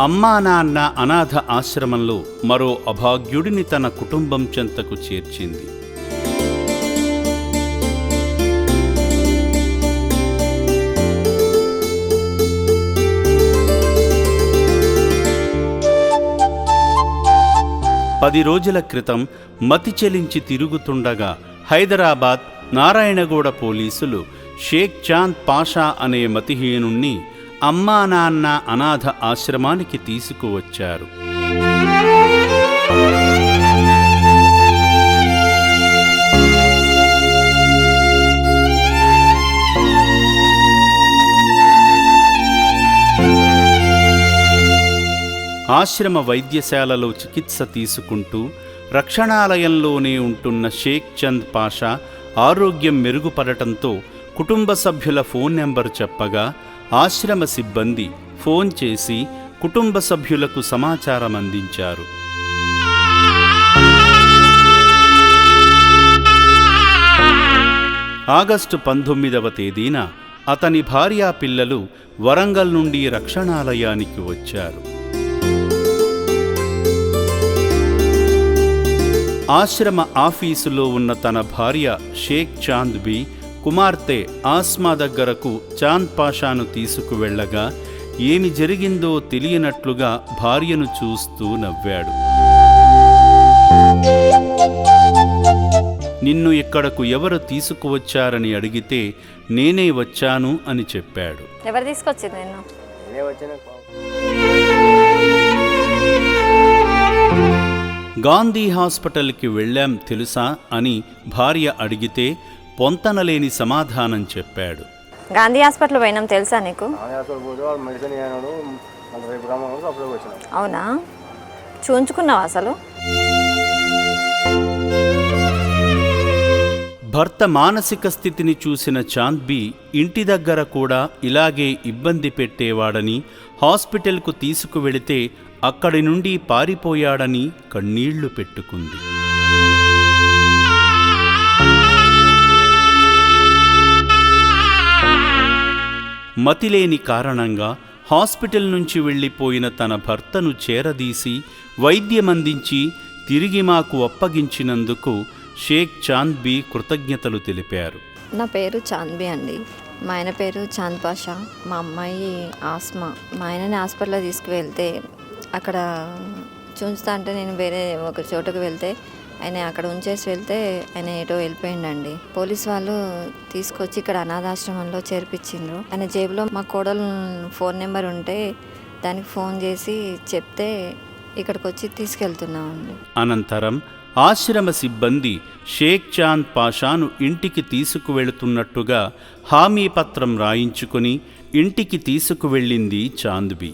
అమ్మా నాన్న అనాథ ఆశ్రమంలో మరో అభాగ్యుడిని తన కుటుంబం చెంతకు చేర్చింది. పది రోజుల క్రితం మతి చెలించి తిరుగుతుండగా హైదరాబాద్ నారాయణగూడ పోలీసులు షేక్ చాంద్ పాషా అనే మతిహీనుణ్ణి అమ్మా నాన్న అనాథ ఆశ్రమానికి తీసుకువచ్చారు. ఆశ్రమ వైద్యశాలలో చికిత్స తీసుకుంటూ రక్షణాలయంలోనే ఉంటున్న షేక్ చంద్ పాషా ఆరోగ్యం మెరుగుపడటంతో కుటుంబ సభ్యుల ఫోన్ నెంబర్ చెప్పగా ఆశ్రమ సిబ్బంది ఫోన్ చేసి కుటుంబ సభ్యులకు సమాచారం అందించారు. ఆగస్టు 19వ తేదీన అతని భార్యా పిల్లలు వరంగల్ నుండి రక్షణాలయానికి వచ్చారు. ఆశ్రమ ఆఫీసులో ఉన్న తన భార్య షేక్ చాంద్ బీ కుమార్తె ఆస్మా దగ్గరకు చాంద్ పాషాను తీసుకువెళ్లగా ఏమి జరిగిందో తెలియనట్లుగా భార్యను చూస్తూ నవ్వాడు. నిన్ను ఇక్కడకు ఎవరు తీసుకువచ్చారని అడిగితే నేనే వచ్చాను అని చెప్పాడు. ఎవరు తీసుకొచ్చింది నిన్ను? గాంధీ హాస్పిటల్కి వెళ్ళాం తెలుసా అని భార్య అడిగితే పొంతనలేని సమాధానం చెప్పాడు. గాంధీ హాస్పిటల్ పోయినాం తెలుసా నీకు? అవునా, చూంచుకున్నావా అసలు? భర్త మానసిక స్థితిని చూసిన చాంద్బీ ఇంటి దగ్గర కూడా ఇలాగే ఇబ్బంది పెట్టేవాడని, హాస్పిటల్కు తీసుకువెళితే అక్కడి నుండి పారిపోయాడని కన్నీళ్లు పెట్టుకుంది. మతిలేని కారణంగా హాస్పిటల్ నుంచి వెళ్ళిపోయిన తన భర్తను చేరదీసి వైద్యమందించి తిరిగి మాకు అప్పగించినందుకు షేక్ చాంద్బీ కృతజ్ఞతలు తెలిపారు. నా పేరు చాంద్బీ అండి. మా ఆయన పేరు చాంద్ పాషా. మా అమ్మాయి ఆస్మా. మా ఆయనని హాస్పిటల్లో తీసుకువెళ్తే అక్కడ చూస్తా అంటే నేను వేరే ఒక చోటుకు వెళ్తే ఆయన అక్కడ ఉంచేసి వెళ్తే ఆయన ఏటో వెళ్ళిపోయిండండి. పోలీస్ వాళ్ళు తీసుకొచ్చి ఇక్కడ అనాథాశ్రమంలో చేర్పించిండ్రు. ఆయన జేబులో మా కోడలు ఫోన్ నెంబర్ ఉంటే దానికి ఫోన్ చేసి చెప్తే ఇక్కడికి వచ్చి తీసుకెళ్తున్నామండి. అనంతరం ఆశ్రమ సిబ్బంది షేక్ చాంద్ పాషాను ఇంటికి తీసుకువెళుతున్నట్టుగా హామీ పత్రం రాయించుకుని ఇంటికి తీసుకువెళ్ళింది చాంద్బీ.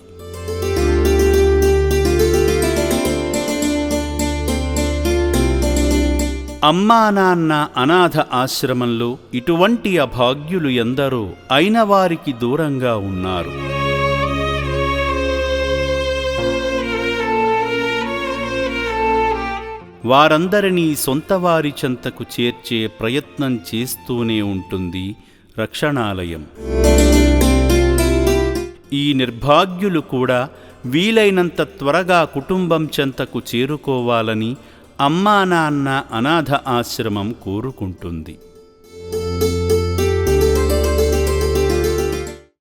అమ్మా నాన్న అనాథ ఆశ్రమంలో ఇటువంటి అభాగ్యులు ఎందరో అయిన వారికి దూరంగా ఉన్నారు. వారందరినీ సొంతవారి చెంతకు చేర్చే ప్రయత్నం చేస్తూనే ఉంటుంది రక్షణాలయం. ఈ నిర్భాగ్యులు కూడా వీలైనంత త్వరగా కుటుంబం చెంతకు చేరుకోవాలని అమ్మా నాన్న అనాథ ఆశ్రమం కోరుకుంటుంది.